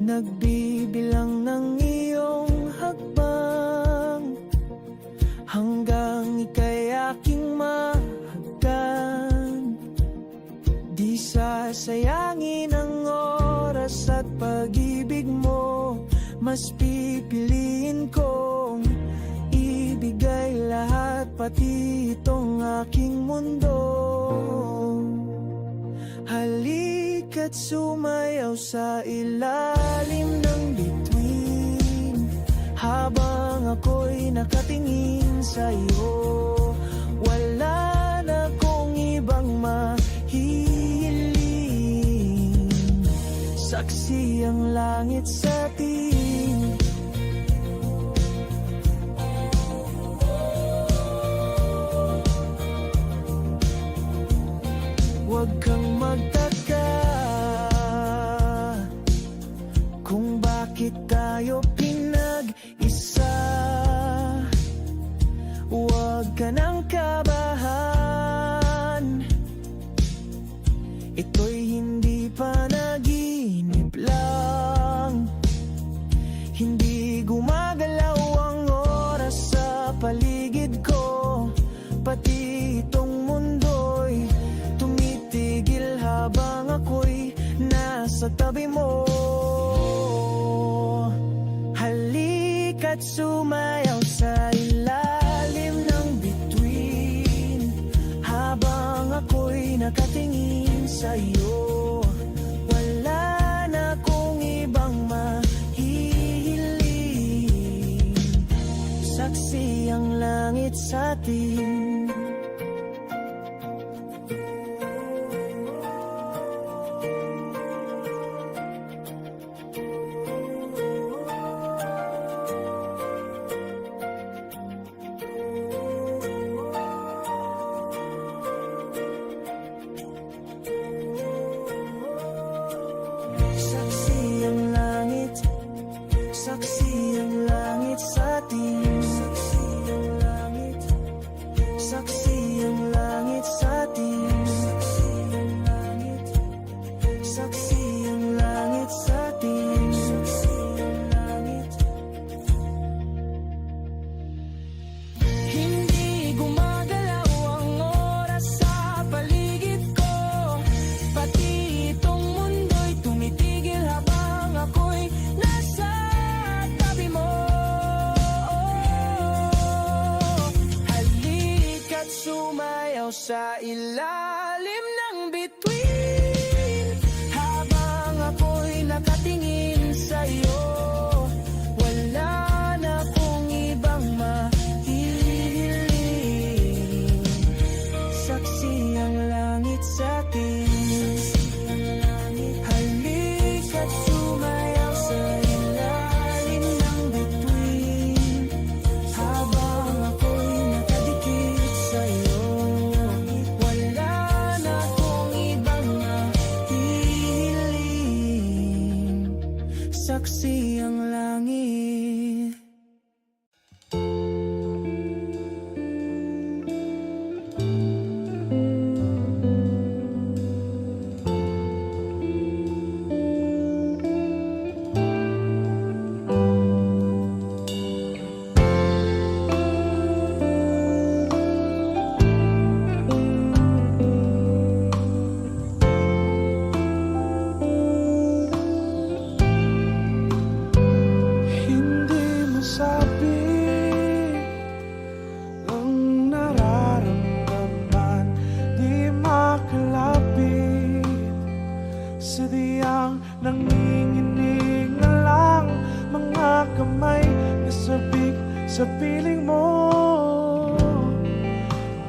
Nagbibilang ng iyong hakbang hanggang ika'y aking mahagkan. Di sasayangin ang oras at pag-ibig mo, mas pipiliin kong ibigay lahat, pati itong aking mundo. Halika't sumayaw sa ilalim ng bituin, habang ako'y nakatingin sa'yo. Wala na kong ibang mahihiling, saksi ang langit sa atin. Huwag kang magtaka kung bakit tayo pinag-isa. Huwag ka nang kabahan, ito'y hindi panaginip lang. Hindi gumagalaw ang oras sa paligid ko, pati itong mundo'y tumitigil habang ako'y nasa tabi mo. Halika't sumayaw sa ilalim ng bituin, habang ako'y nakatingin sa'yo. Wala na akong ibang mahihiling, saksi ang langit sa atin. Saksi ang langit, saksi ang langit sa atin. Saksi ang langit, saksi ang langit sa atin. Saksi ang langit, saksi ang langit sa atin. Saksi ang langit. Hindi gumagalaw ang oras sa paligid ko, pati itong mundo'y tumitigil habang ako'y nasa tabi mo. Halika't sumayaw sa ilalim ng bituin, habang ako'y nakatingin sa'yo. Wala na akong ibang mahihiling, saksi ang langit sa atin. Halika't sumayaw sa ilalim ng bituin, habang ako'y nakadikit sa'yo. Wala na akong ibang mahihiling, saksi ang langit. Hindi masabi ang nararamdaman, di makalapit, sadyang nanginginig na lang mga kamay na sabik sa piling mo.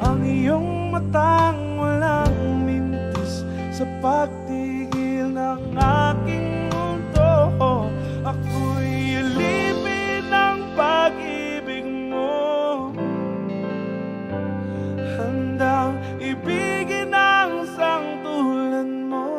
Ang iyong matang walang mintis sa pagtigil ng aking mundo. Ako'y alipin ng pag-ibig mo, handang ibigin ang sangtulan mo,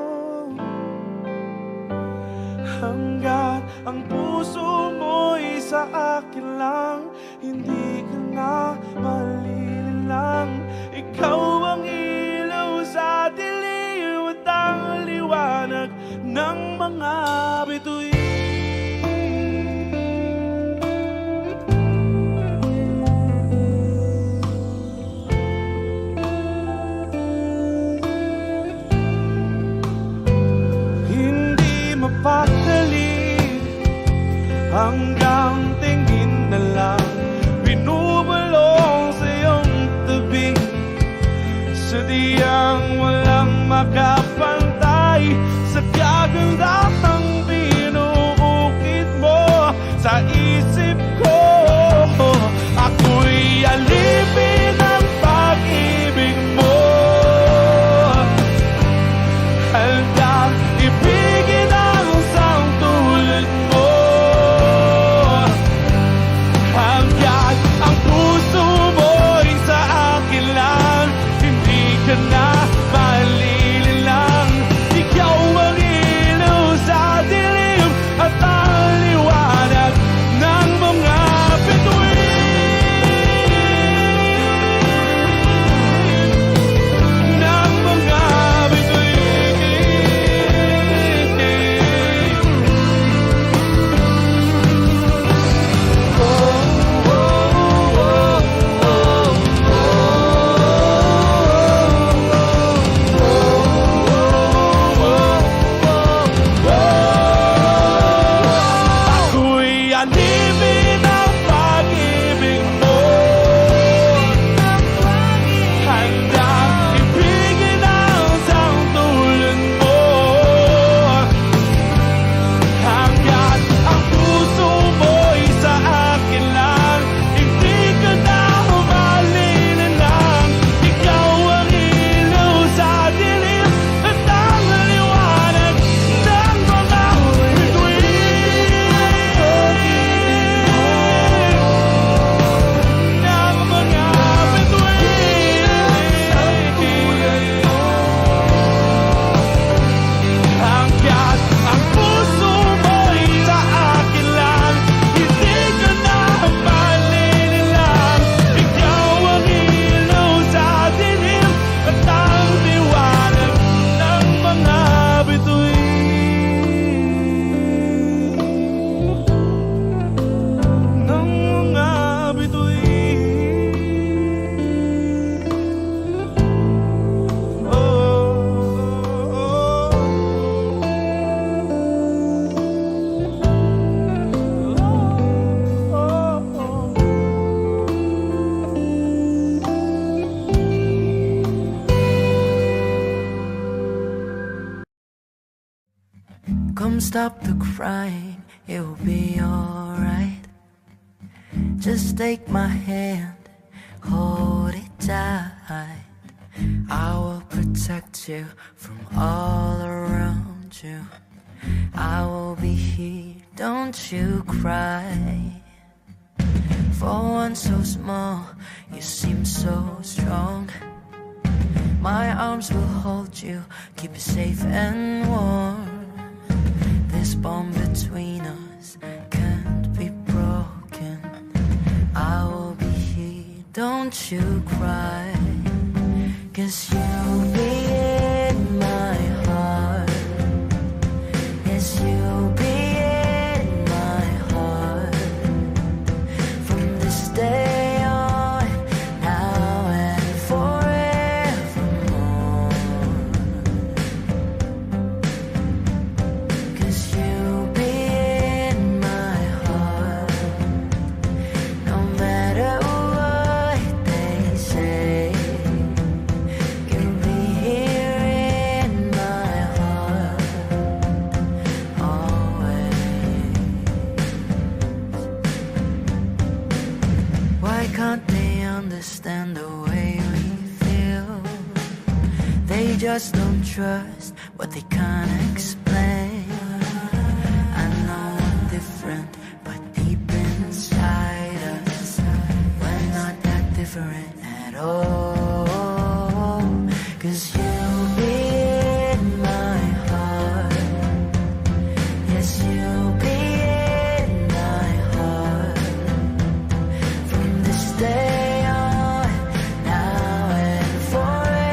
hanggat ang puso mo'y sa akin lang. Hindi ka na malilang, ikaw ang ilaw sa dilim at ang liwanag ng mga bituin. hanggang tingin na lang binubulong sa iyong tabi. Sadyang walang makapantay sa kagandahang binuukit mo sa isip ko. Ako'y alipin ng pag-ibig mo, handang ibigin ang isang tulad mo, hanggang ang puso mo'y sa akin lang. Hindi ka na malililang, ikaw ang ilaw sa dilim at ang liwanag ng mga bituin, ng mga bituin. Oh, oh, oh, ako'y alipin ng pag-ibig mo, handang ibigin ang isang tulad mo, hanggat ang puso mo'y sa akin lang. Hindi ka na malililang, ikaw ang ilaw sa dilim at ang liwanag ng mga bituin, ng mga bituin. Hanggat ang puso mo'y sa akin lang, hindi ka na malililang, ikaw ang ilaw sa dilim at ang liwanag ng mga bituin, ng mga bituin. Oh, oh, come stop the crying, it will be alright. Just take my hand, hold it tight. I will protect you from all around you. I will be here, don't you cry. For one so small, you seem so strong. My arms will hold you, keep you safe and warm. This bond between us can't be broken. I will be here, don't you cry. 'Cause you'll be in my heart. Yes, you'll be in my heart. From this day on, now and forevermore. 'Cause you'll be in my heart. No matter what they say, you'll be here in my heart always. Why can't they understand the way we feel? They just don't trust what they can't explain. I know I'm different, but deep inside us, we're not that different at all. 'Cause you'll be in my heart. Yes, you'll be in my heart. From this day on, now and forevermore.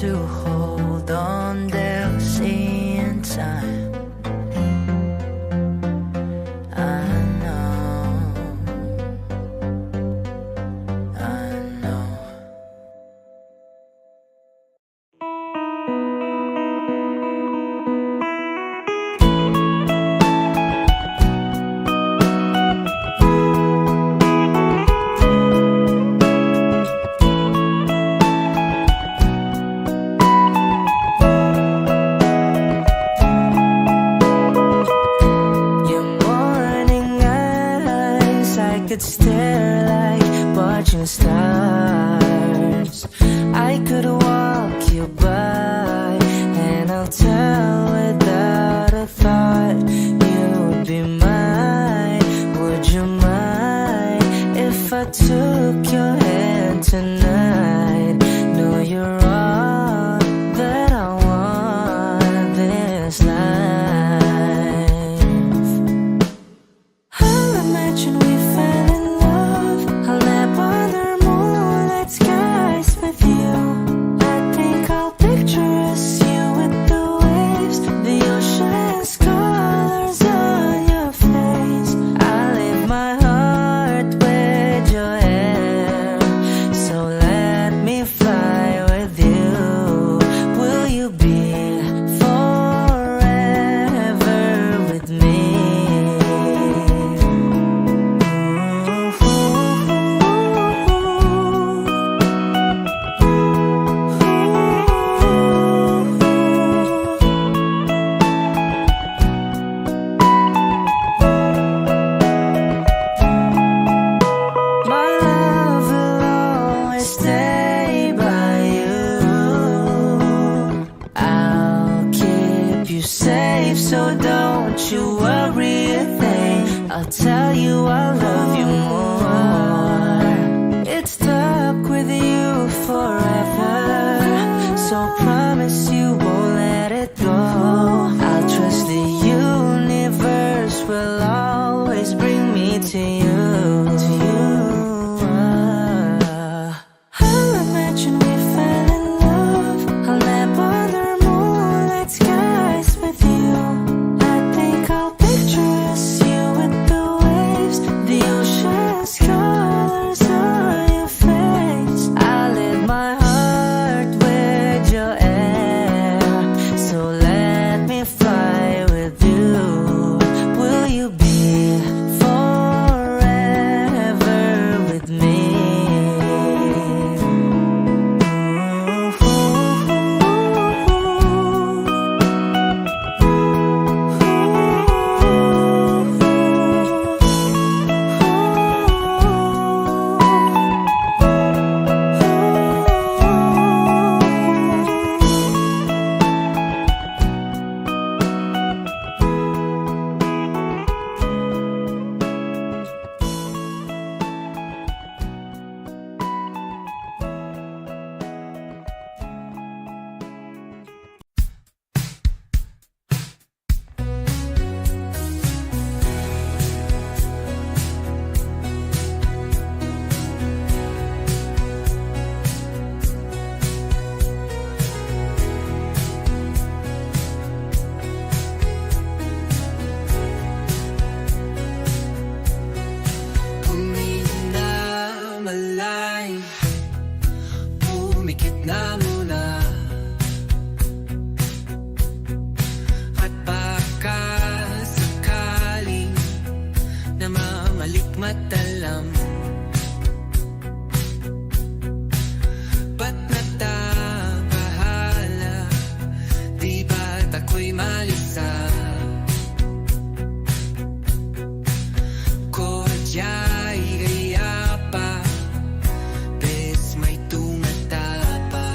to hold on, they'll see in time. I know, I know. Could stare like watching stars. I could walk you by, and I'll tell without a thought you would be mine. Would you mind if I took your hand tonight? No, you're all that I want this life. I'll imagine we fell in love. I'll nap under moonlit skies with you. I think I'll picture us, you with the waves, the ocean's colors on your face. I leave my heart with your hair, so let me fly with you. Will you be forever with me? My love will always stay by you. I'll keep you safe, so don't you worry a thing. I'll tell you I love you more. It's stuck with you forever, so promise you won't let it go. I'll trust the universe will always bring me to you. I'll imagine we fell in love. I'll nap under moonlit skies with you. I think I'll picture us, you with the waves, the ocean's colors on your face. I leave my heart with your air, so let me fly with you. Will you be forever with me? Pumikit na muna, at baka sakaling namamalikmat alam. Ba't natabahala? Di ba't ako'y malisa? Kodya'y gaya pa, bes may tumata pa.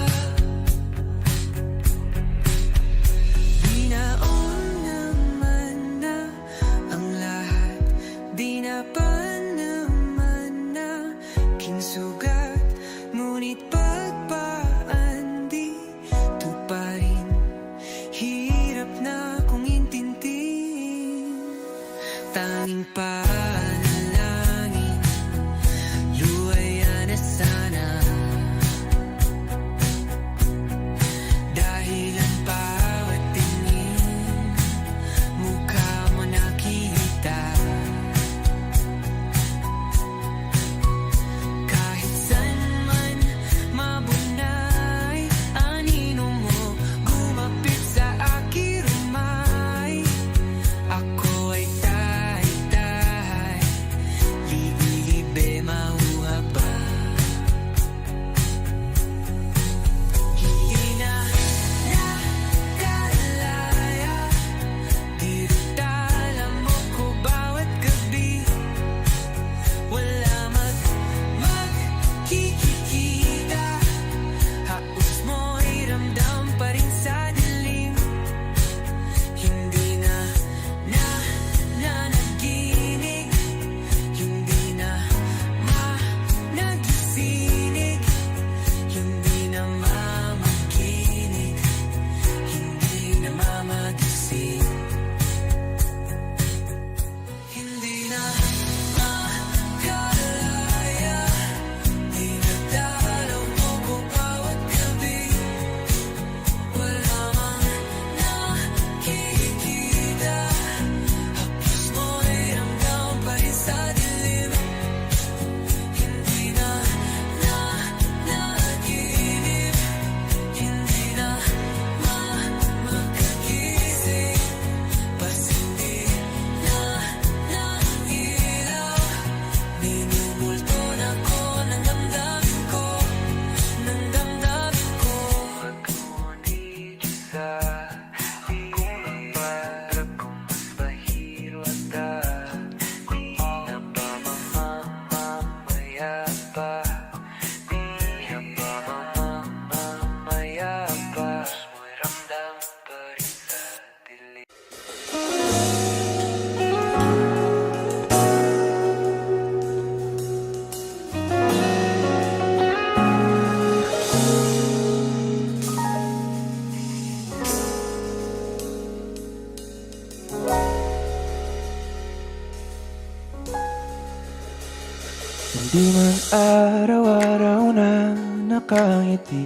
Di man araw-araw na nakangiti,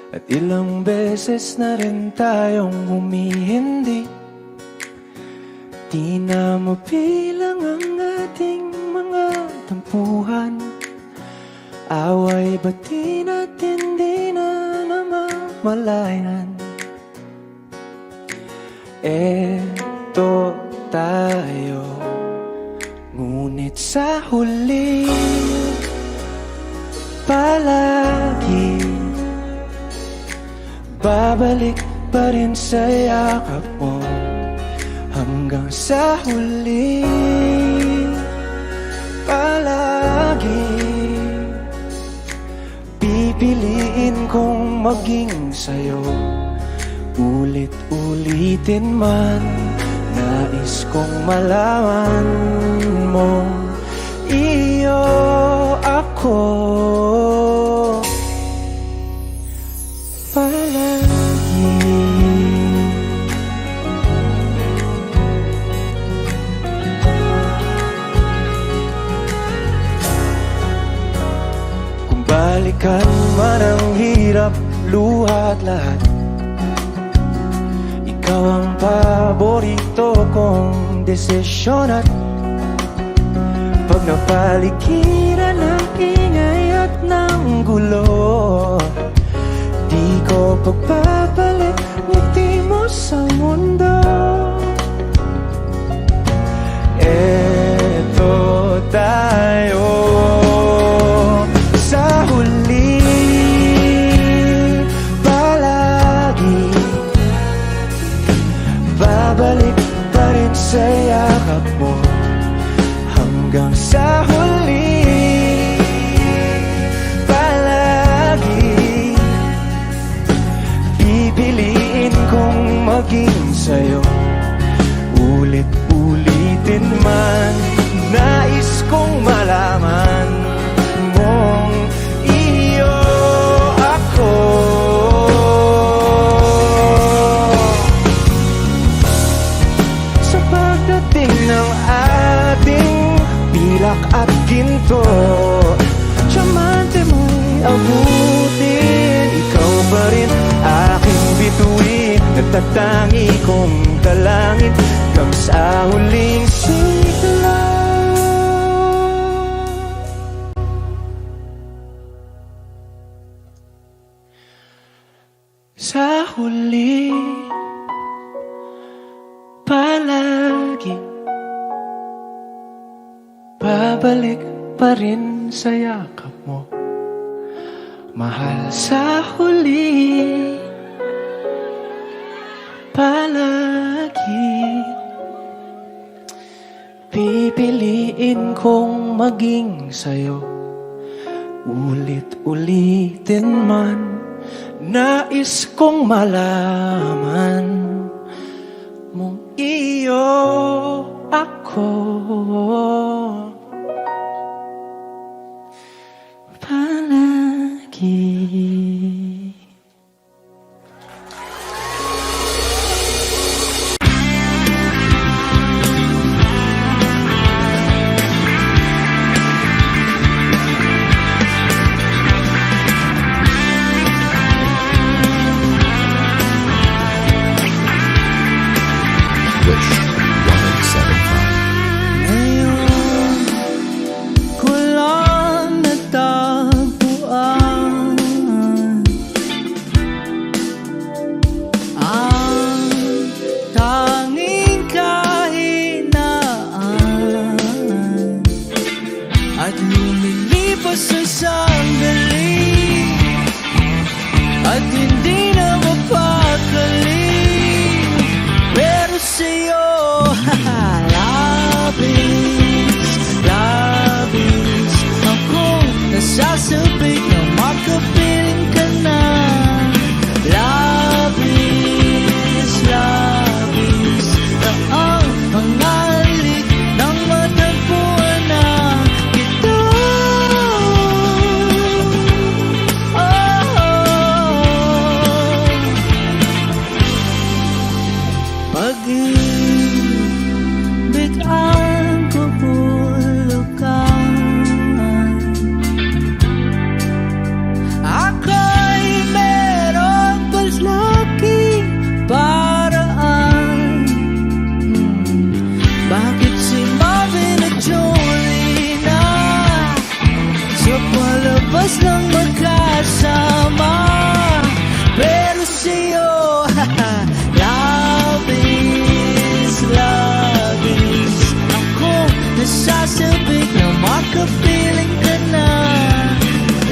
at ilang beses na rin tayong humihindi. Di na mabilang ang ating mga tampuhan, away bati natin di na namamalayan. Eto tayo, ngunit sa huli palagi babalik pa rin sa yakap mo. Hanggang sa huli palagi pipiliin kong maging sa'yo. Ulit-ulitin man, nais kong malaman mo, iyo ako palagi. Kung balikan man ang hirap, luha at lahat, ikaw ang paborito kong desisyon. At pag napaligiran ng ingay at ng gulo, di ko pagpapalit ngiti mo sa mundo. Eto tayo sa huli palagi, babalik pa rin sa yakap mo. Hanggang sa huli palagi pipiliin kong maging sa'yo. Ulit-ulitin man, nais kong malaman mong iyo ako. Sa pagdating ng ating pilak at ginto, tiyamante mo'y abutin, ikaw pa rin aking bituin. Natatangi kong dalangin hanggang sa huling sigla. Sa huli palagi babalik pa rin sa yakap mo, mahal. Sa huli palagi pipiliin kong maging sa'yo. Ulit-ulitin man, nais kong malaman mong iyo ako palagi. At lumilipas sa sandali, at hindi na mapakali. Pero sa'yo, labis, labis akong nasasabik na makapiling ka na. Labis, labis na ang mga halik ng matagpuan na kita. Pag-ibig ang kabulukan, Tapos lang magkasama. Pero sa'yo, love is, love is. Ako nasasabik na makapiling ka na.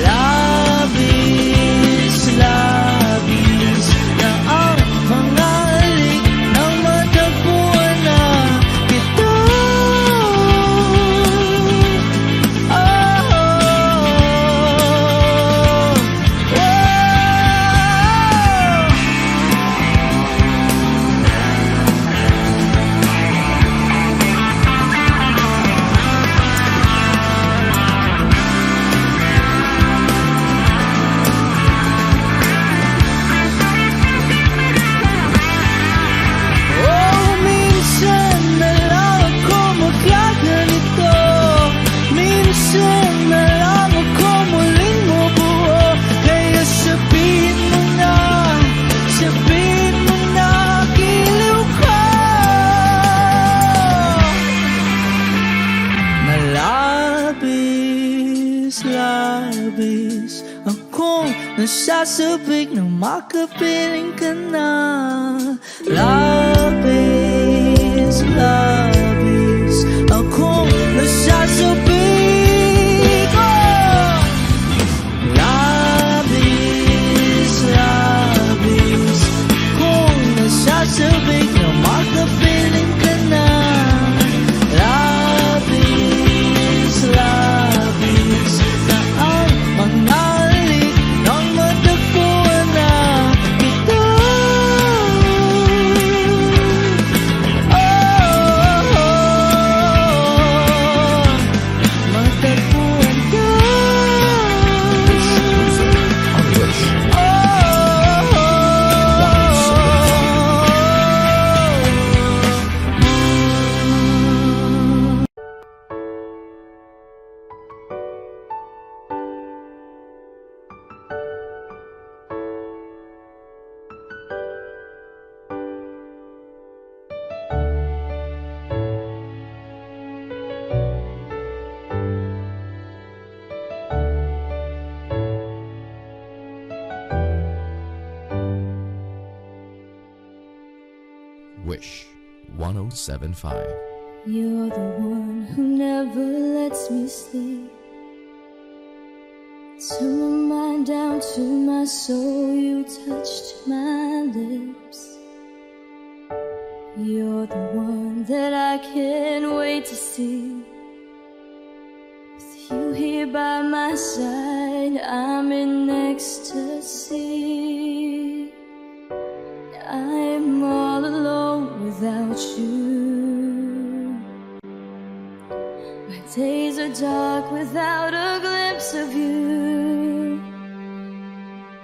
Love is, love is. Na ang mga halik ng matagpuan na kita. Labis akong nasasabik na makapiling ka na. Labis, labis akong nasasabik. Oh! Labis, labis akong nasasabik na makapiling ka na. Labis, labis manalik ng matagpuan na kita. Matagpuan ka. Wish 1075. You're the one who never lets me sleep. Turn my mind down to my soul, you touched my lips. You're the one that I can't wait to see. With you here by my side, I'm in ecstasy. I'm all alone without you. My days are dark without a glimpse of you.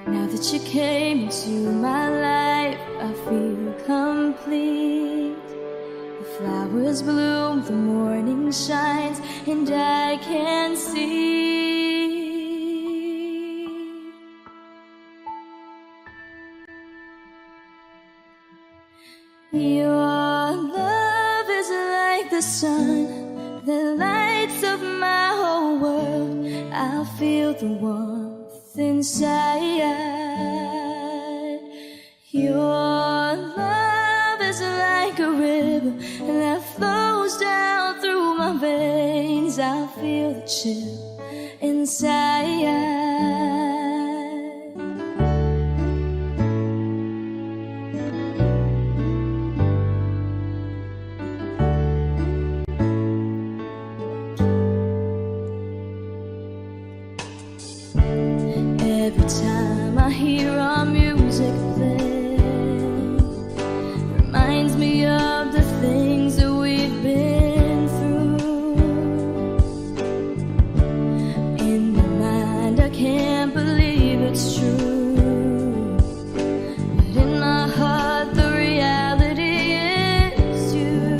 Now that you came into my life, I feel complete. The flowers bloom, the morning shines, and I can see. Your love is like the sun that lights up my whole world. I feel the warmth inside. Your love is like a river that flows down through my veins. I feel the chill inside. Every time I hear our music play, reminds me of the things that we've been through. In my mind I can't believe it's true, but in my heart the reality is you.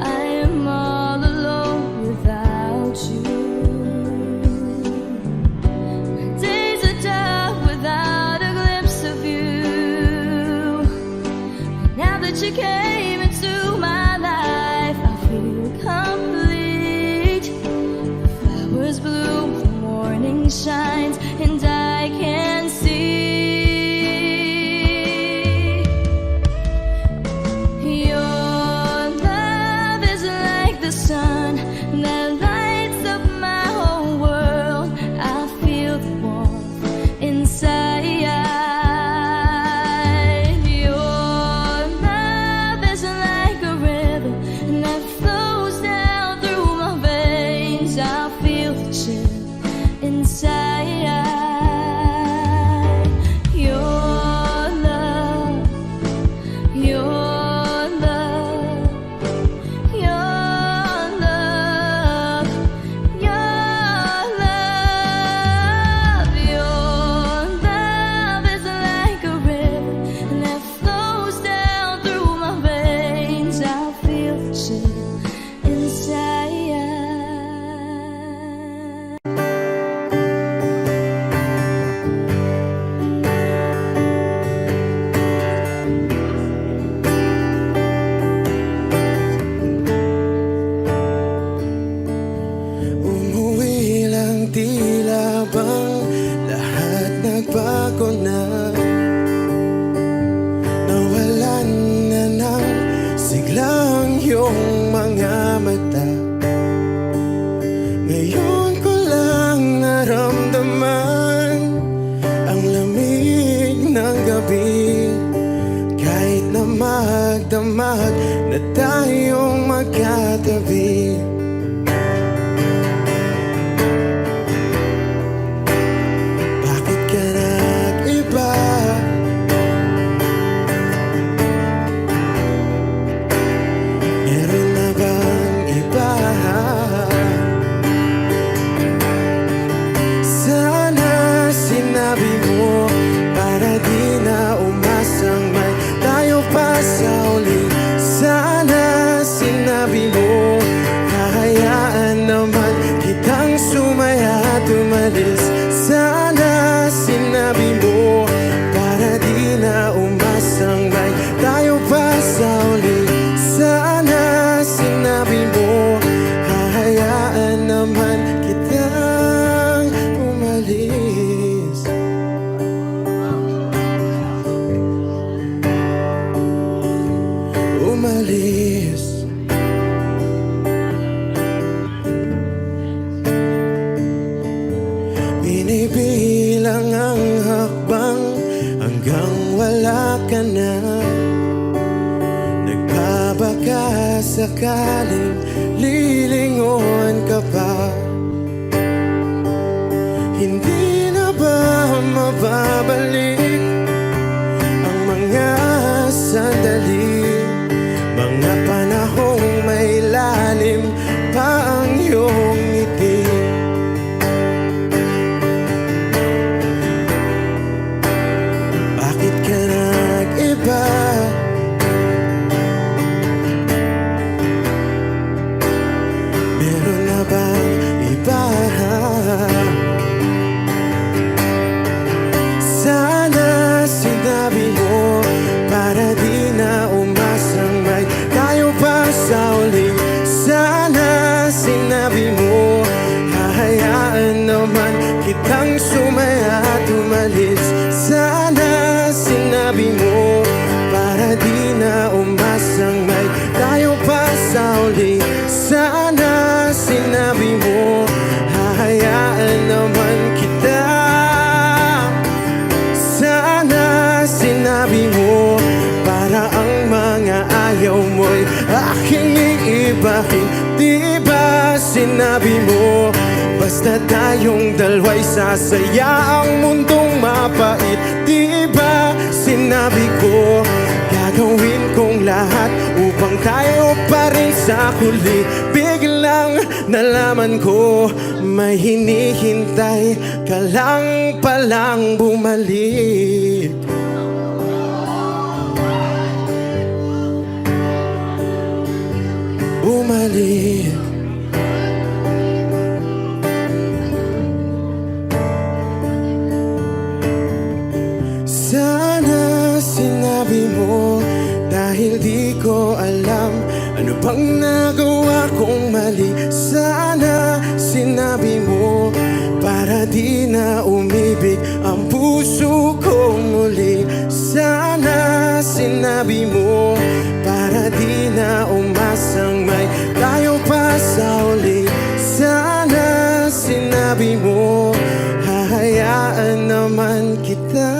I am all alone without you. You came into my life, I feel complete. The roses bloom, the morning shines, and I can see your love is like the sun that lights up my whole world. I feel the warmth inside. Your love is like a river that flows down through my veins. I feel the chill inside. Your love, your love, your love, your love. Your love is like a river that flows down through my veins. I feel the chill inside. Umuwi lang, tila bang lahat nagbago na. Nawalan na ng siglang iyong mga mata. Ngayon ko lang naramdaman ang lamig ng gabi. Kahit na magdamag na tayong magkatabi. Bakit ka nag-iba? Meron na bang iba? Sana sinabi mo para di na umasang may tayo pa sa uli. Sana sinabi mo kahayaan naman kitang sumaya at umalis. Sana sinabi mo para di na umasang may tayo pa sa uli. Sana sinabi mo hahayaan naman kitang umalis. Umalis. Binibilang ang hakbang hanggang wala ka na. Nagbabaka sakaling lilingon ka pa. Hindi na ba mababalik ang mga sandali, mga panahong may lalim pa ang iyong ngiti? Bakit ka nag-iba? Meron na bang iba? Sana sinabi mo para di na umasang may tayo pa sa uli. Sana sinabi mo hahayaan naman kitang sumaya at umalis. Sana sinabi mo para di na umasang may tayo pa sa uli. Sana sinabi mo hahayaan naman kita. Sana sinabi mo para ang mga ayaw mo'y aking iibahin. Di ba sinabi mo basta tayong dalawa'y sasaya ang mundong mapait? Di ba sinabi ko gagawin kong lahat upang tayo pa rin sa huli? Biglang nalaman ko may hinihintay ka lang palang bumalik. Bumalik. Sana sinabi mo dahil di ko alam ano bang nagawa kong mali. Sana sinabi mo para di na umibig ang puso ko muli. Sana sinabi mo para di na umasang may tayo pa sa uli. Sana sinabi mo hahayaan naman kita.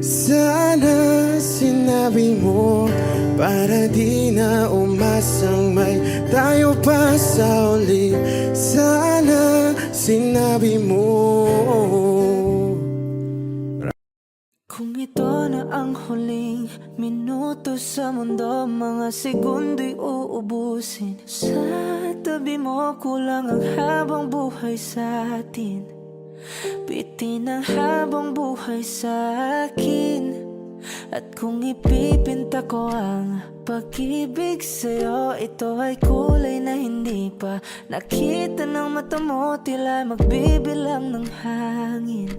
Sana sinabi mo para di na umasang may tayo pa sa uli. Sana sinabi mo. Kung ito na ang huling minuto sa mundo, mga segundo'y uubusin. Sa tabi mo kulang ang habang buhay sa atin. Bitin ang habang buhay sa akin. At kung ipipinta ko ang pag-ibig sa'yo, ito ay kulay na hindi pa nakita ng mata mo, tila magbibilang ng hangin.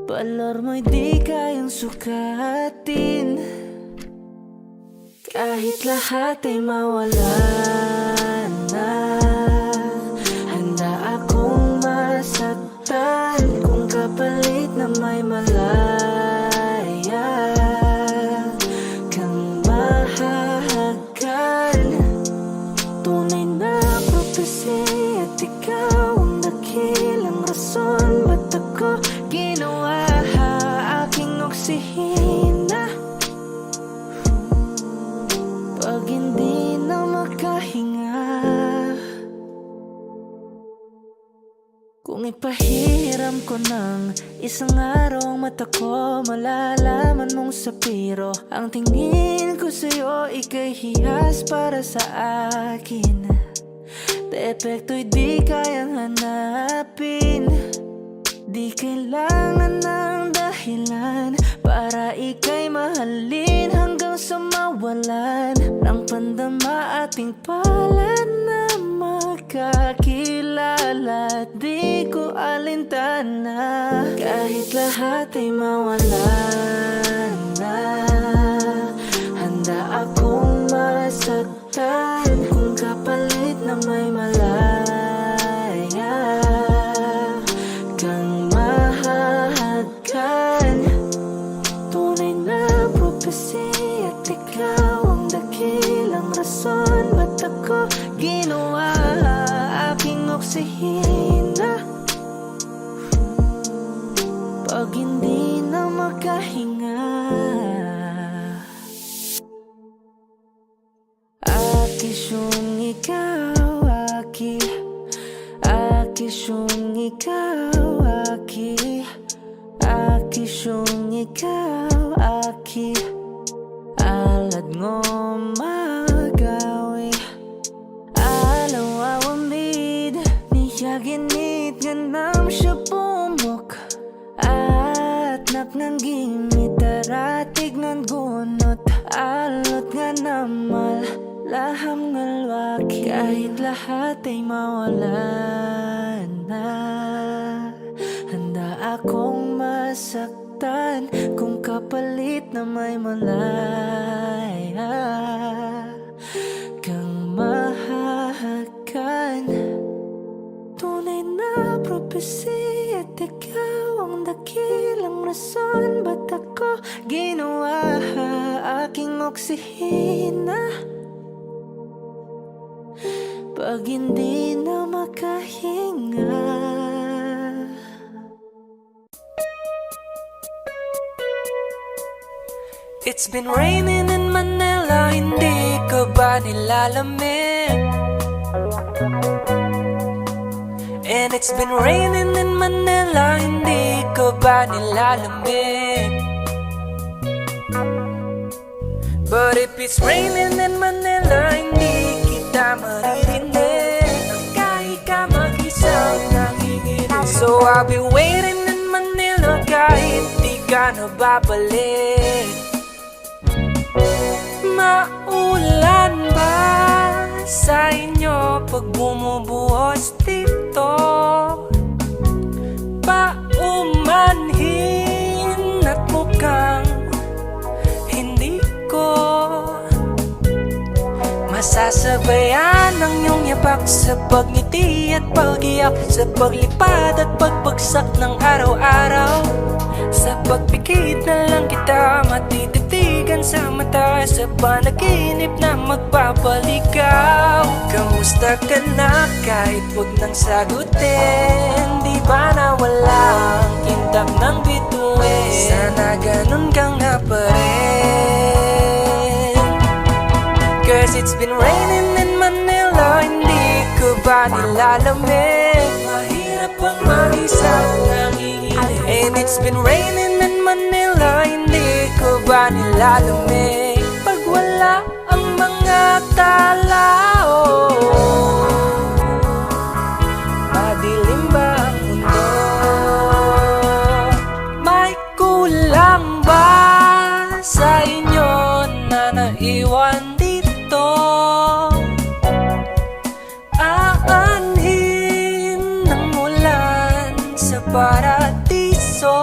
Balor mo'y di kayang sukatin, kahit lahat ay mawala na. Handa akong masaktan kung kapalit na may malaya kang mahahagan. Tunay na prophecy at ikaw ang dakilang rason ba't ako ginawa aking oksihina. Pag hindi na makahinga, kung ipahiram ko ng isang araw ang mata ko, malalaman mong sapiro ang tingin ko sa'yo, ika'y hiyas para sa akin. Depekto'y di kayang hanapin, di kailangan ng dahilan para ika'y mahalin hanggang sa mawalan ng pandama ating palad na magkakilala. Di ko alintana kahit lahat ay mawalan na. Handa akong masaktan kung kapalit na may malaya kang mahahagan. Tunay na prophecy at ikaw ang dakilang rason ba't ako ginawa aking oksihina. Pag hindi na makahinga, akisyong ikaw, akisyong ikaw, akisyong ikaw, alad ngo magawi alaw awamid niyaginit ganam siya pumok at napnanggimit daratig nan gunot alot nga namal laham ngalwaki. Kahit lahat ay mawalan na, handa akong masaktan kung kapalit na may malaya kang mahahagan. Tunay na prophecy at ikaw ang dakilang rason ba't ako ginawa aking oksihina. Pag hindi na makahinga, it's been raining in Manila, hindi ka ba nilalamig? And it's been raining in Manila, hindi ka ba nilalamig? But if it's raining in Manila, hindi kita maririnig kahit ka mag-isang nanginginig. So I'll be waiting in Manila kahit di ka na babalik. Maulan ba sa inyo pag bumubuhos dito? Paumanhin at mukhang hindi ko Sasabayan ng iyong yapak sa pagngiti at pag-iyak, sa paglipad at pagbagsak ng araw-araw. Sa pagpikit na lang kita matititigan sa mata, sa panaginip na magpapaligaw. Kamusta ka na kahit wag nang sagutin? Di ba na walang kintab ng bituin? Sana ganun ka nga pa rin. Cause it's been raining in Manila, hindi ko ba nilalamig? Mahirap ang mag-isa nanginginig. And it's been raining in Manila, hindi ko ba nilalamig? Pag wala ang mga tao, madilim ba ang mundo? May kulang ba sa inyo na naiwan dito? Aanhin ng ulan sa paradiso.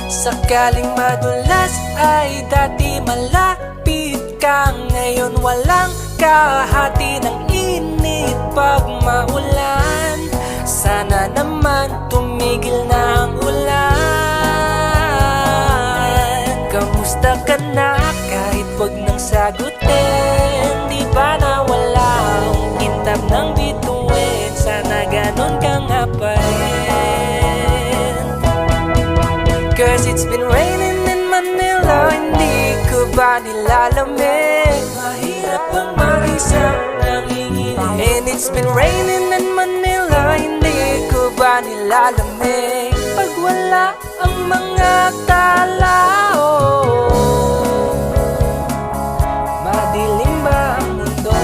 Sakaling madulas ay dati malapit ka, ngayon walang kahati ng init pag maulan. Sana naman tumigil na ang ulan. Kamusta ka na kahit wag nang sagutin? Di ba na walang kintab ng bituin? Sana ganon ka nga pa rin. Cause it's been raining in Manila, hindi ko ba nilalamig? Mahirap ang mag-isa nanginginig. And it's been raining in Manila, hindi ko ba nilalamig? Pag wala ang mga tao, madilim ba ang mundo?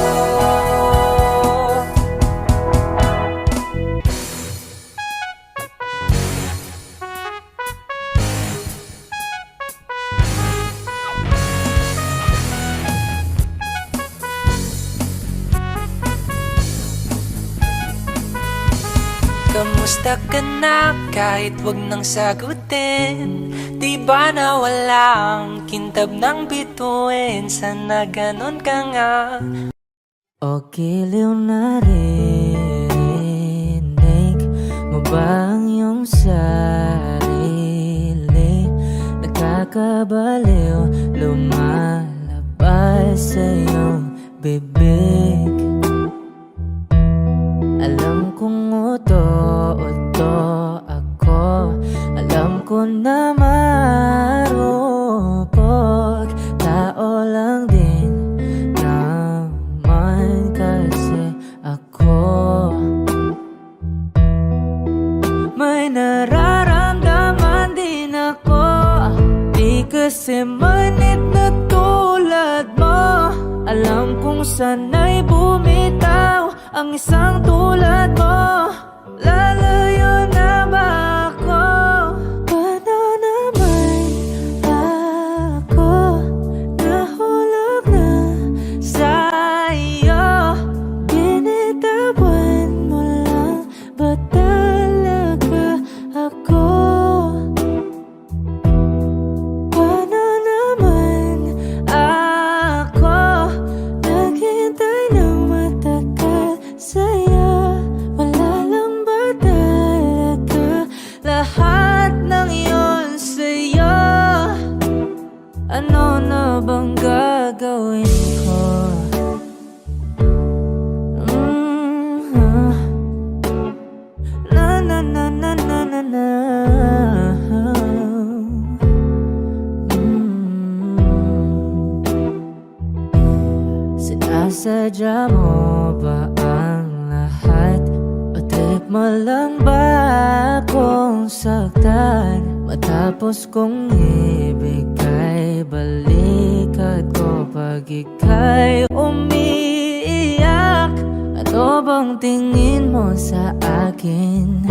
Kamusta ka na kahit wag nang sagutin? Di ba na walang kintab ng bituin? Sana ganon ka nga. O giliw na rinig mo ba ang iyong sarili? Nakakabaliw, lumalabas sa iyong bibig. Alam kong uto-uto ako, alam ko na marupok, tao lang din naman kasi ako. May nararamdaman din ako, di kasi manit na tulad mo. Alam kong sana'y bumitaw ang isang tulad mo. Lalayo na ba ako? Paano naman ako nahulog na sa'yo? Binitawan mo lang ba talaga ako? Paano naman ako naghintay ng matagal sa'yo? Wala lang ba talaga lahat ng iyon sa'yo? Ano na bang gagawin ko? Na na na na na na na. Sinasadya mo ba ang lahat? O trip mo lang ba akong saktan? Matapos kong ibigay balikat ko pag ika'y umiiyak. Ano bang tingin mo sa akin?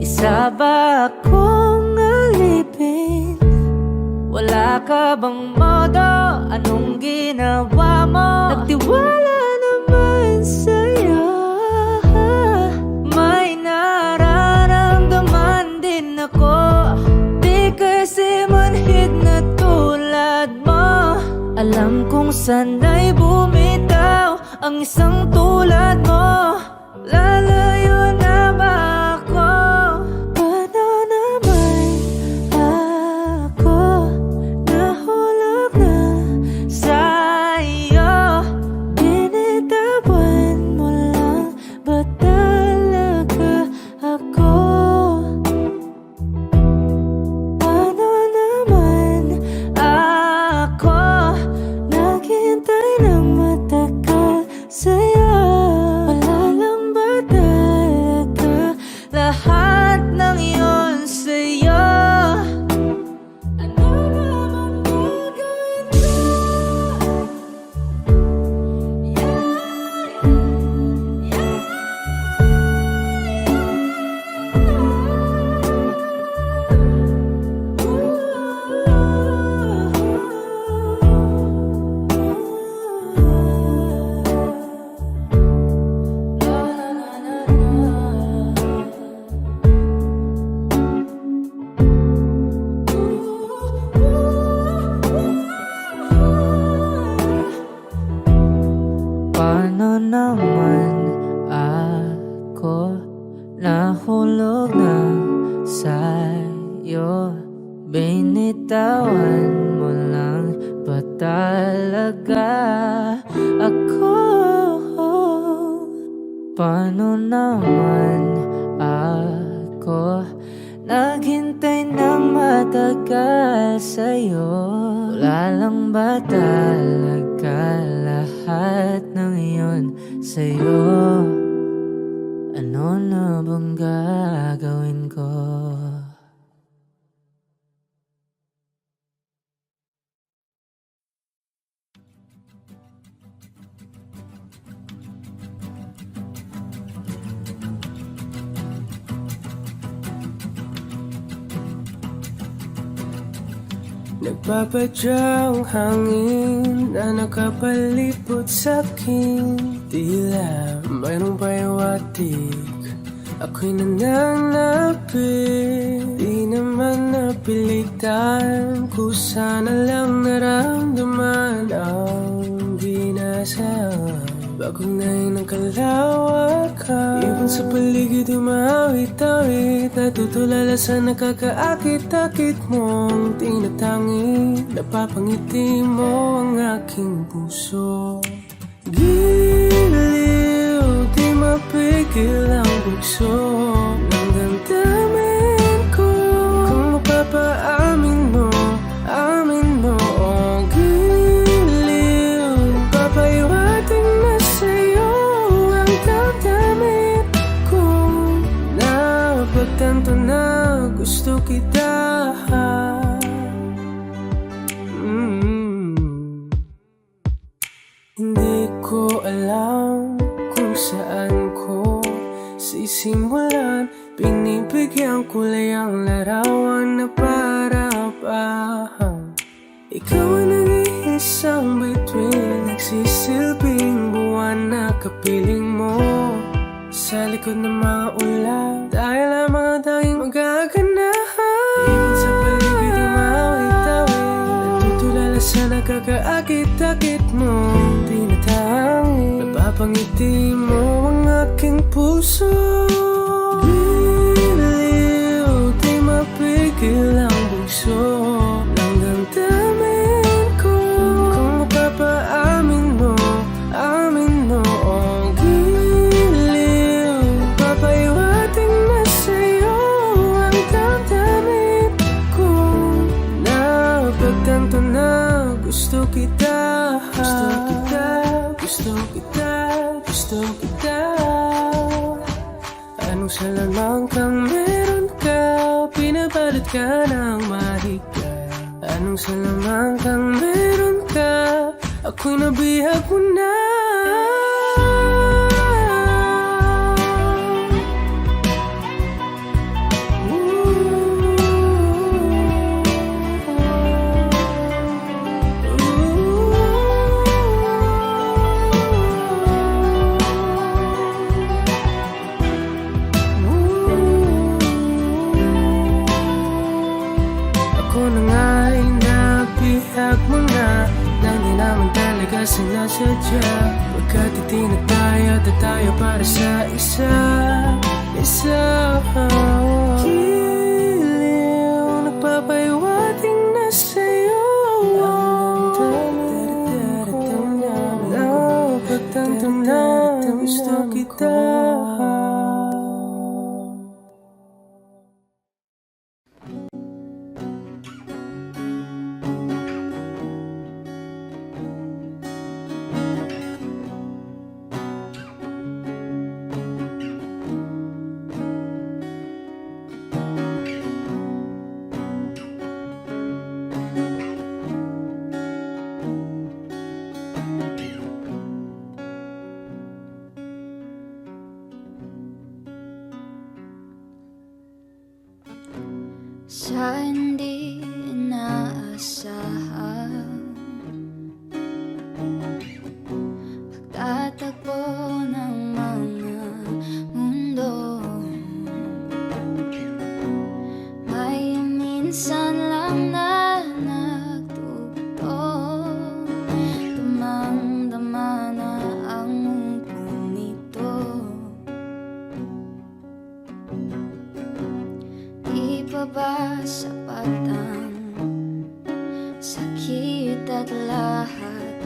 Isa ba akong alipin? Wala ka bang modo? Anong ginawa mo? Nagtiwala naman sa'yo. May nararamdaman din ako, di kasi manhid na tulad mo. Alam kong sana'y isang tulad mo? Lalayo na ba ako? Paano naman ako nahulog na sa'yo? Binitawan mo lang ba talaga ako? Paano naman ako naghintay ng matagal sa'yo? Wala lang ba talaga lahat ng iyon sa'yo? Ano naman gagawin ko? Paano naman ako nahulog na sa'yo? Binitawan mo lang ba talaga ako? Paano naman ako naghintay ng matagal sa'yo? Wala lang ba talaga lahat ng iyon sa'yo? Ano na bang gagawin ko? Nagpapadyang hangin na nakapalipot sa'kin. Tila mayroong payawatig, ako'y nananapit. Di naman napilitan, kusana lang naramdaman ang ginasaan. Bagong ngayon ang kalawakan, ibon sa paligid umawit-awit. Natutulala sa nakakaakit-akit mong tinatangi. Napapangiti mo ang aking puso. Giliw, di mapigil ang bugso ng damdamin ko. Kung mapapaamin mo, amin mo. Oh, giliw, papahiwating na sa'yo ang damdamin ko. Napagtanto na gusto kita. Hindi ko alam kung saan ko sisimulan. Pinibigyan kulay ang larawan na para-parahan. Ikaw ang nag-iisang bituin, nagsisilbing buwan na kapiling mo. Sa likod ng mga ulan, dahil ang mga tanging magaganahan. Ibon sa paligid umawit-awit, natutulala sa nakakaakit-akit mo. Tinatangi, napapangiti mo ang aking puso. Giliw, di mapigil ang bugso ng damdamin ko. Kung mapapaamin mo, amin mo. Oh, giliw, papahiwating na sa'yo ang damdamin ko. Napagtanto na gusto kita. Gusto kita, gusto kita, gusto kita. Anong salamang kang meron ka, pinabalot ka ng mahigpit. Anong salamang kang meron ka, ako'y nabihag mo na. Ako na nga'y nabihag mo na, nang di naman talaga sinasadya. Pagkat itinataya tayo para sa isa. Giliw, nagpapahiwating na sa'yo. Napagtanto na gusto kita. Sa hindi inaasahan, pagtatagpo ng mga mundo, may minsan lang na nagtugtong, damang-dama na ang mundo nito. Di pa ba sapat ang sakit at lahat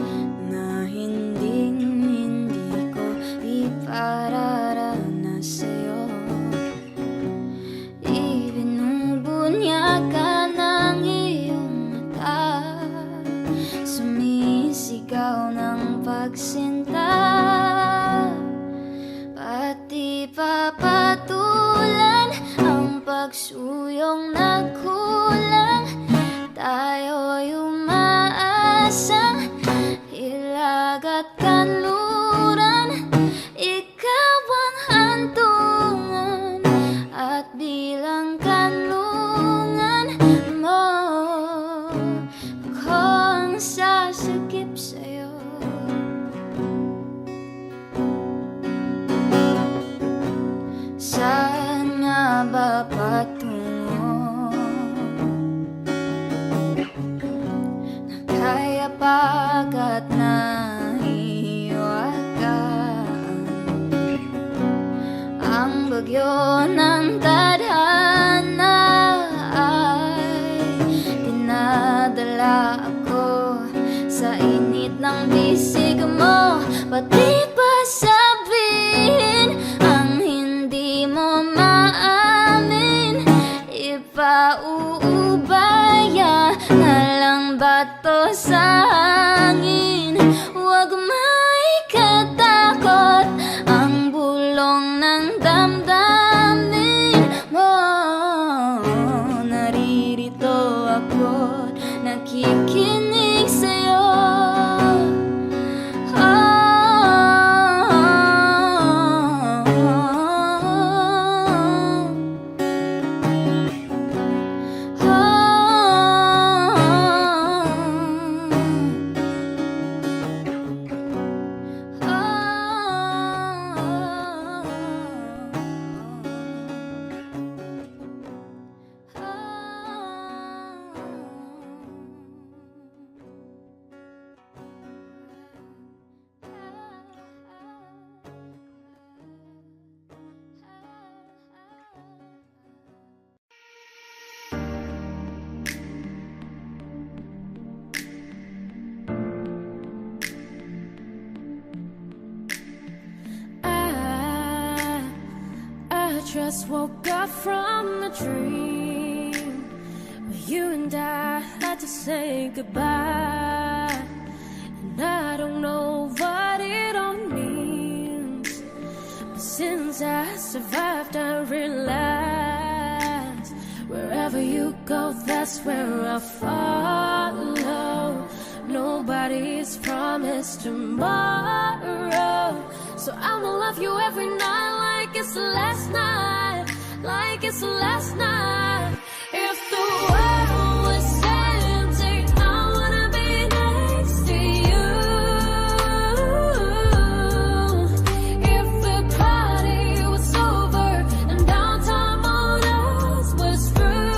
na hindi ko ipararanas sa'yo? Ibinubunyagan ng iyong mata, sumisigaw ng pagsinta, pati papatulan ang pagsuyong nagkulang. Tayo'y umaasang hilag at kanluran. Ikaw ang hantungan at bilang kanlungan mo, ako ang sasakip sa'yo. Saan nga ba patungo? Nakayapag at nahiwagaan ang bagyo ng tadhana ay dinadala ako sa init ng bisig mo. Pati pa sabihin ang hindi mo maamin, ipauubaya na lang bato sa hangin. Huwag maikatakot ang bulong ng damdamin mo. Naririto ako, nakikinig sa'yo. I just woke up from a dream where you and I had to say goodbye, and I don't know what it all means, but since I survived I realized wherever you go, that's where I follow. Nobody's promised tomorrow, so I'ma love you every night like it's the last night, like it's the last night. If the world was empty, I wanna be next to you. If the party was over and downtime on us was through,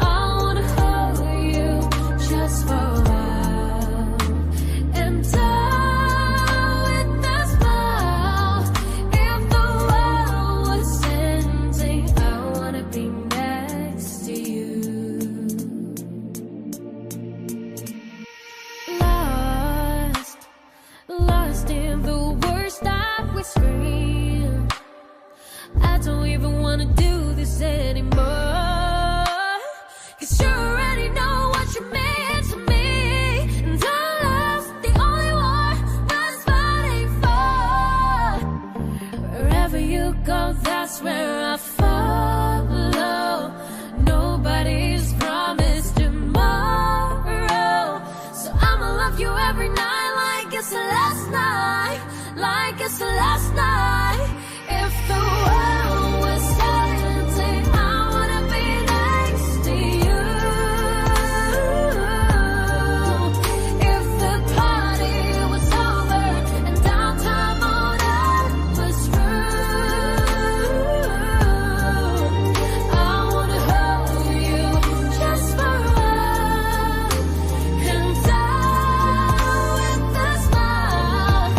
I wanna hold you just for a while. we scream. I don't even wanna do this anymore, 'cause you already know what you mean to me. And our love's the only war worth fighting for. Wherever you go, that's where I follow. Nobody's promised tomorrow, so I'ma love you every night like it's the last night, like it's the last night. If the world was ending, I wanna be next to you. If the party was over and downtown motor was through, I wanna hold you just for a while and die with a smile.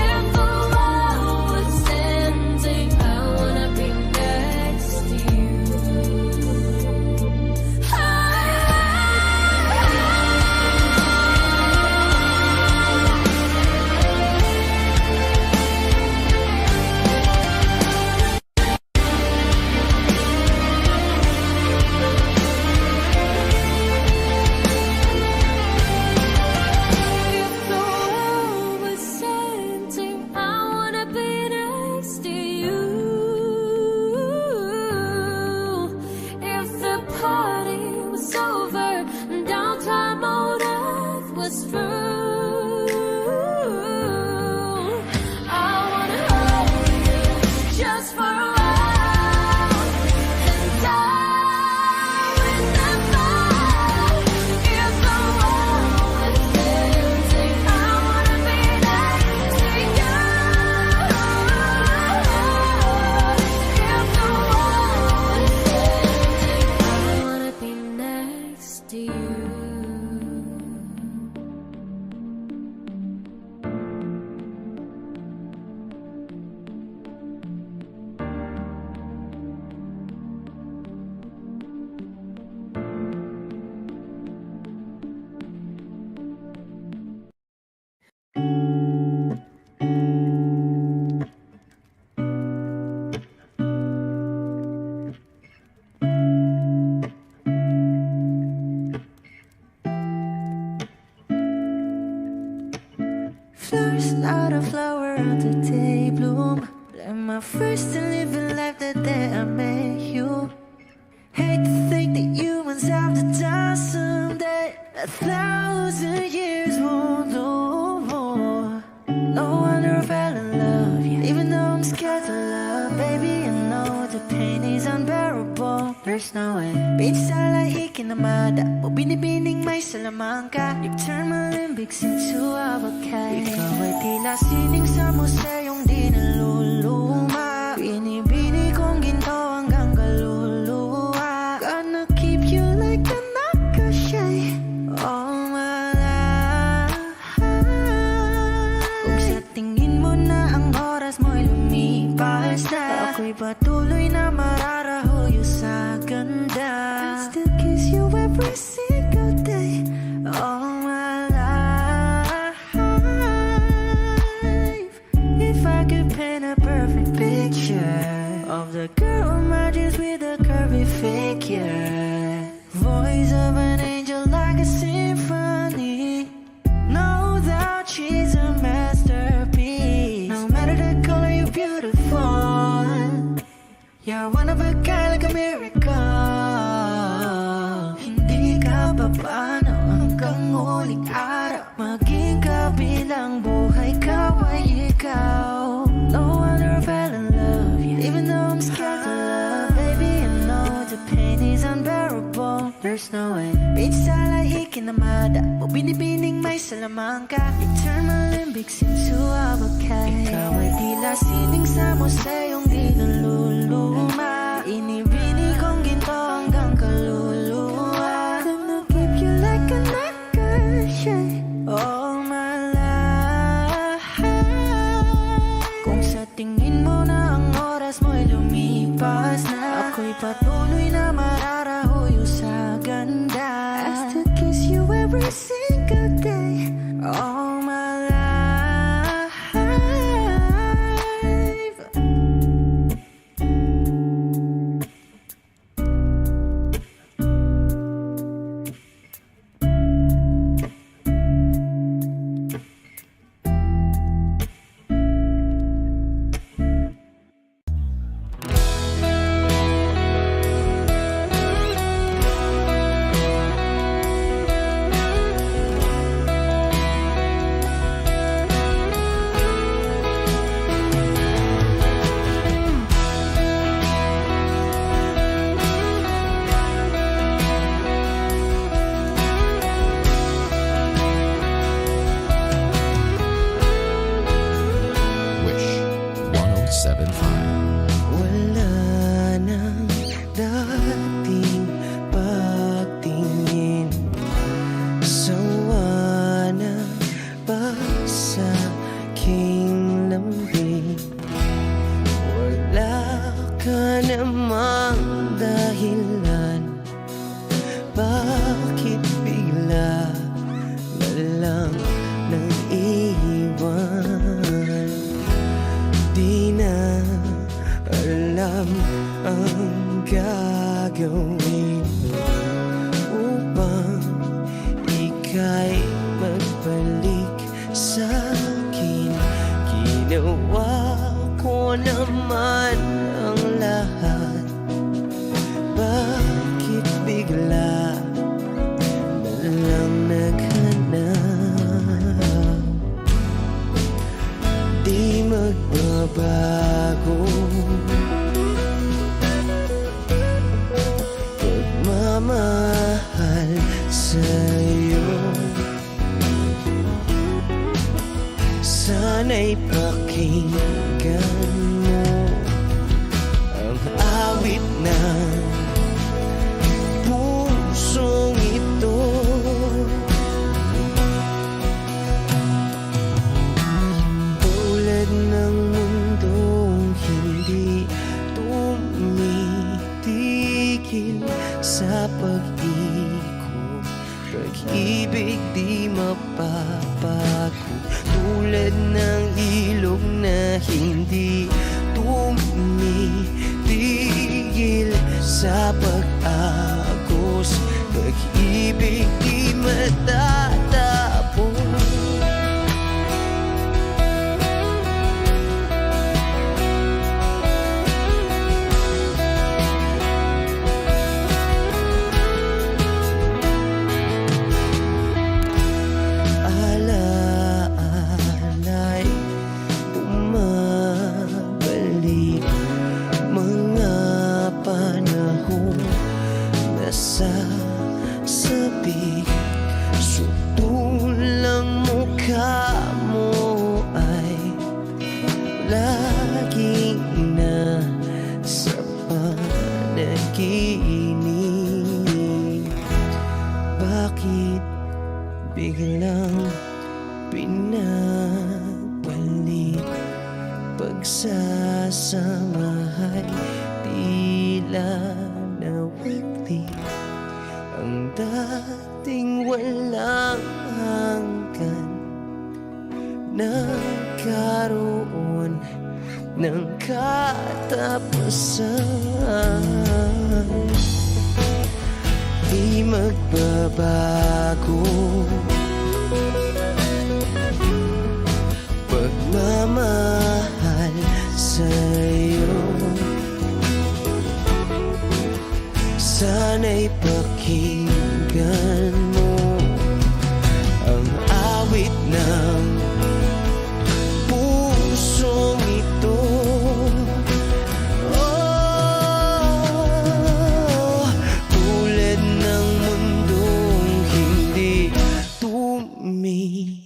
If the world was ending, I wanna be next to you. If the world was ending, I wanna be next to you. If the party was over and downtime on earth was through, I wanna hold you just for a while and die with the fire. If the world was ending, I wanna be next to you. If the world was ending, I wanna be next to you. Flowers, not a flower on the day bloom. But I'm my first to living life the day I met you. Hate to think that humans have to die someday. 1,000 years won't do more. No wonder I fell in love, yeah. Even though I'm scared to love, baby, I know the pain is unbearable. There's no way. Pinsala ikinamada mo binibining may salamangka. You turn my limbics into avocado. Ikaw ay tila sining sa museyong di naluluma. Binibini kong ginto hanggang kaluluwa. Gonna keep you like a nakashay all my life. Kung sa tingin mo na ang oras mo'y lumipas na, ako'y patuloy na mararahuyo sa ganda. I still kiss you every single day all my life. If I could paint a perfect picture of the girl on my dreams with a curvy figure, voice of an angel like a symphony, no doubt she's a masterpiece. No matter the color, you're beautiful. You're one of a kind, like a miracle. Hindi ka papaano hanggang huling araw. Maging kabilang buhay ka ay ikaw. No wonder I fell in love, yeah. Even though I'm scared to love, baby, I know the pain is unbearable. There's no way. Pinsala ikinamada mo binibining may salamangka. You turn my limbics into avocado. Ikaw ay tila sining sa museyong di naluluma. Inibini kong ginto hanggang kaluluwa. Gonna keep you like a nakashay all my life. Kung sa tingin mo na ang oras mo'y lumipas na, ako'y patuloy na mararahuyo sa ganda. I still kiss you every single day all my life. sa'kin. Ginawa ko naman ang lahat. Bakit bigla na lang naghanap? Di magbabago pagmamahal sa'yo. Sana'y pakinggan mo ang awit ng pusong ito. Tulad ng mundong hindi tumitigil sa pag-ikot, pag-ibig di mapapago. Tulad ng ilog na hindi tumitigil sa pag-agos, pag-ibig di matatapos. Alaala'y bumabalik, mga panahon nasasabik. Sutulang mukha mo ay laging nasa panaginip. Bakit biglang pinabalik? Pagsasamahay tila nawagli, ang dating walang hanggan nagkaroon ng katapusan. Di magbabago pagmamahal sa'yo. Sana'y pakinggan mo ang awit ng pusong ito. Oh, tulad ng mundong hindi tumitigil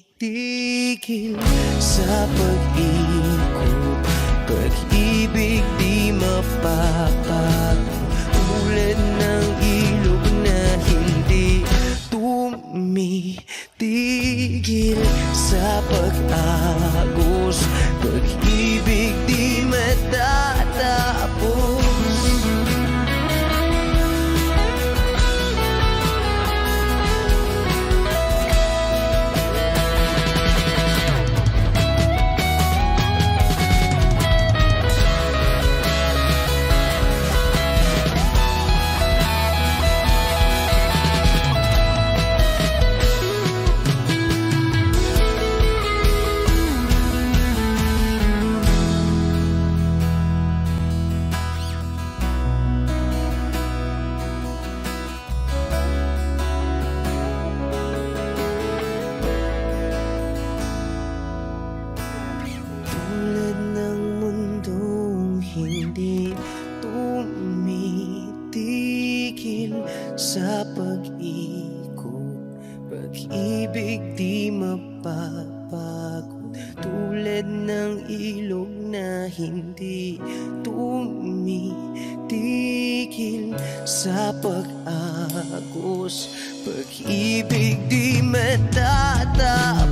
sa pag-ikot, pag-ibig di mapapago. Tulad ng ilog na hindi tumitigil sa pag-agos, pag-ibig di matatapos. Tulad ng mundong hindi tumitigil sa pag-ikot, pag-ibig di mapapagod. Tulad ng ilog na hindi tumitigil sa pag-agos, pag-ibig di matatapos.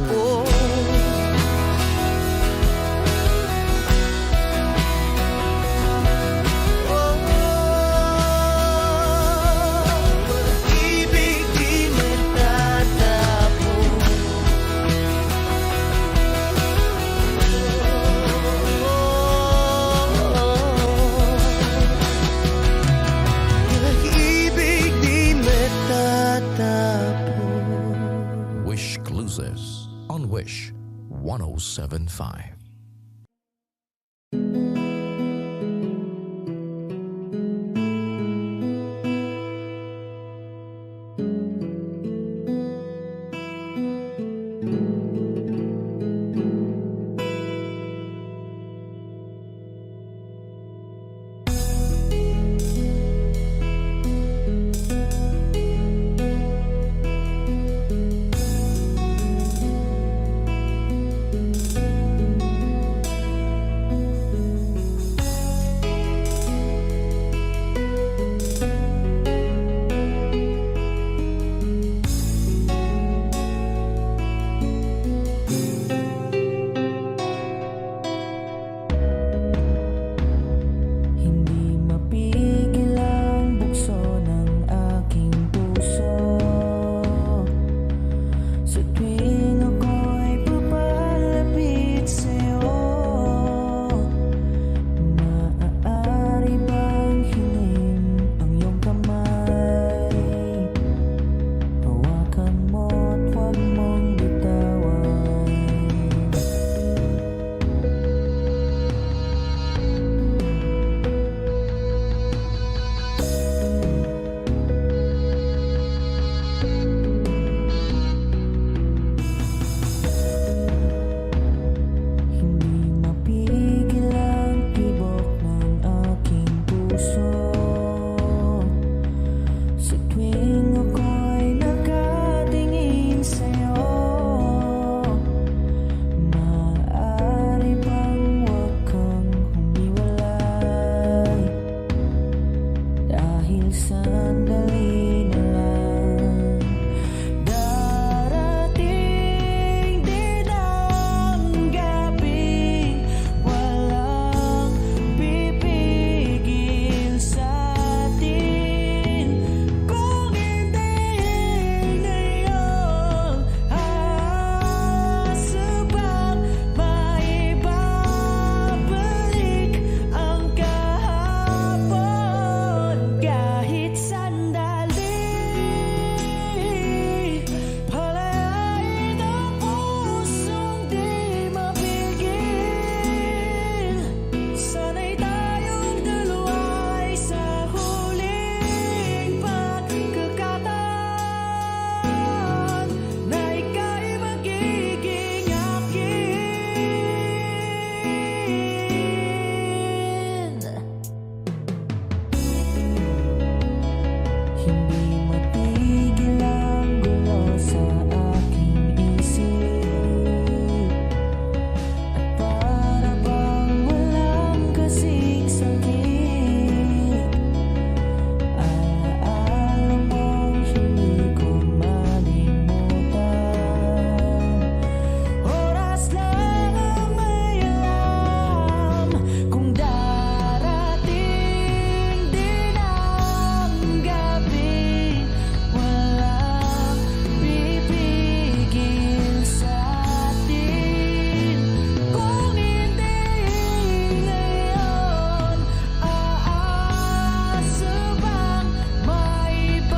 Wish Cluzes on Wish. 1075. Hindi mapigil ang bukso ng aking puso sa tuwing ako'y papalapit sa'yo. Maaari bang hiling ang iyong kamay? Hawakan mo't huwag mong bitawan. Hindi mapigil ang tibok ng aking puso sa tuwing ako'y nakatingin sa'yo. Maaari bang huwag kang humiwalay dahil sandali na lang. Darating din ang gabi, walang pipigil sa atin. Kung hindi ngayon, aasubang maibabalik ang kahapon kahit sandali. Palayain ang pusong di mapigil. Sana'y tayong dalawa sa huling pagkakataon na ika'y magiging akin. Hindi matigil ang gulo sa aking isip at para bang walang kasing sakit. Alaala mong hindi ko malimutan. Oras lang ang may alam kung darating din ang gabi, walang pipigil sa atin. Kung hindi ngayon, aasubang maibabalik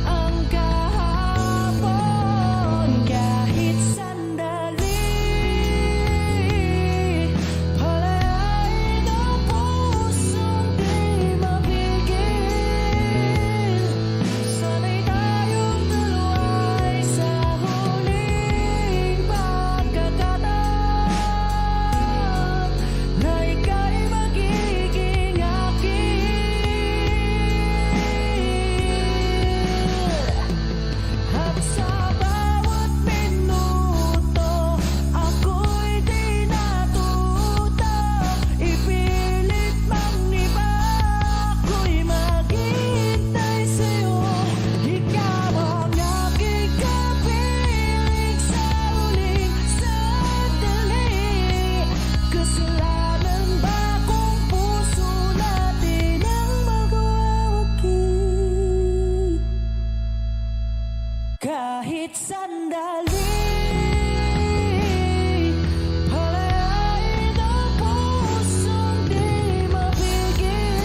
ang kahapon kahit sandali. Palayain ang pusong di mapigil. Sana'y tayong dalawa sa huling pagkakataon na ika'y magiging akin. At sa bawat minuto, ako'y di natuto. Ipilit mang iba, ako'y maghihintay sa'yo. Ikaw ang aking kapiling sa huling sandali. Kasalanan ba kung puso natin ang magwawagi? Kahit sandali, palayain ang pusong di mapigil.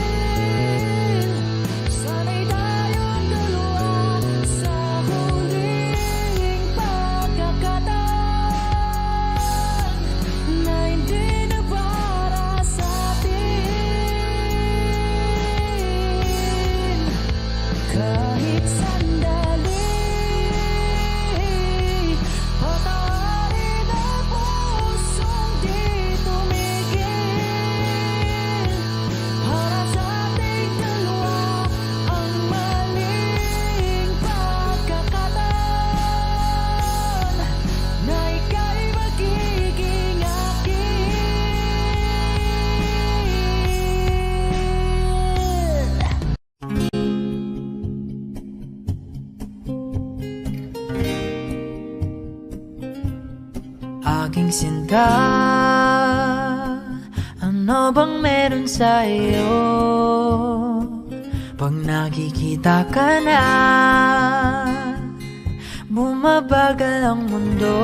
Sana'y tayong dalawa sa huling pagkakataon Aking sinta, ano bang meron sa iyo? Pag nakikita ka na, bumabagal ang mundo.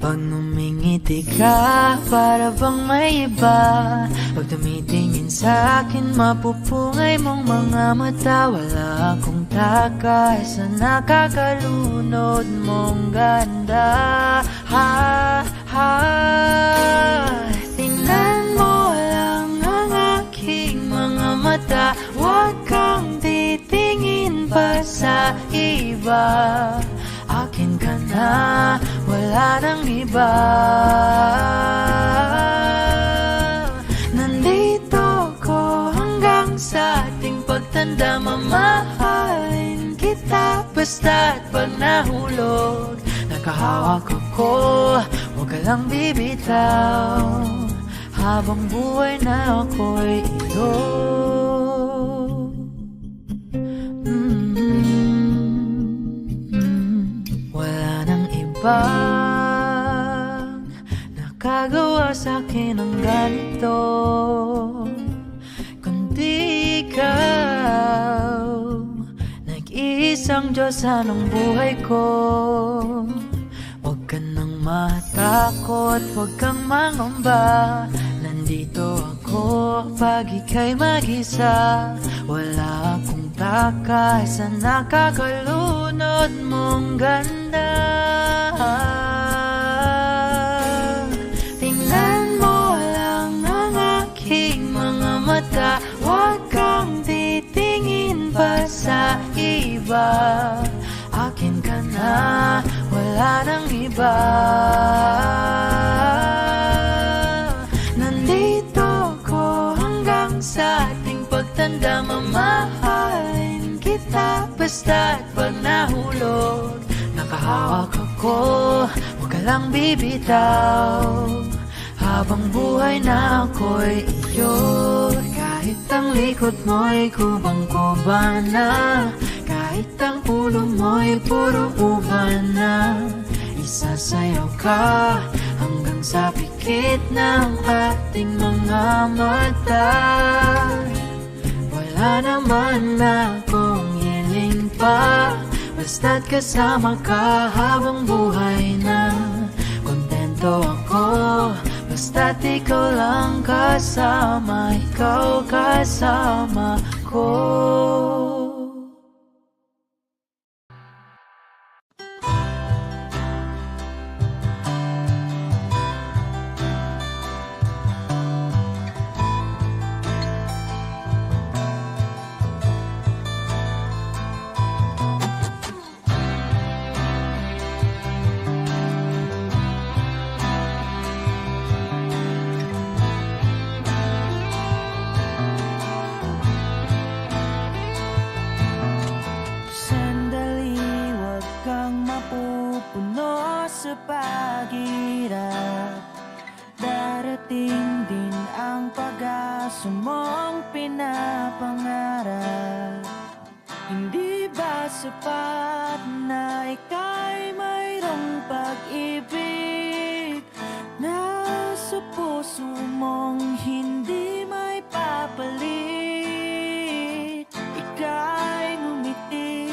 Pag numingiti ka, para bang may iba. Pag tumitingin sa akin, mapupungay mong mga mata. Wala akong takay sa nakakalunod mong ganda. Tingnan mo lang ang aking mga mata. Huwag kang titingin pa sa iba. Akin ka na, wala nang iba. Nandito ko hanggang sa ating pagtanda. Mamahalin kita basta't pag nahulog. Nakahawak ako, huwag ka lang bibitaw. Habang buhay na ako'y iyo. Bang nakagawa sa'kin ng ganito, kundi ikaw. Nag-iisang Diyos anong buhay ko. Huwag ka nang matakot, huwag kang mangamba. Nandito ako pag ika'y mag-isa. Wala akong takay sa nakakalunod mong ganda. Tingnan mo lang ang aking mga mata. Huwag kang titingin pa sa iba. Akin ka na, wala nang iba. Nandito ko hanggang sa ating pagtanda. Mamahalin kita basta't pag nahulog. Nakahawak ako, huwag ka lang bibitaw. Habang buhay na ako'y iyo. Kahit ang likod mo'y kubang-kuba na, kahit ang ulo mo'y puro uban na, isasayaw ka hanggang sa pikit ng ating mga mata. Wala naman akong hiling pa, basta't kasama ka habang buhay na. Kontento ako, basta't ikaw lang kasama, ikaw kasama ko. paghirap, darating din ang pag-asa mong pinapangarap. Hindi ba sapat na ika'y mayroong pag-ibig na sa puso mong hindi may papalit? Ika'y ngumiti.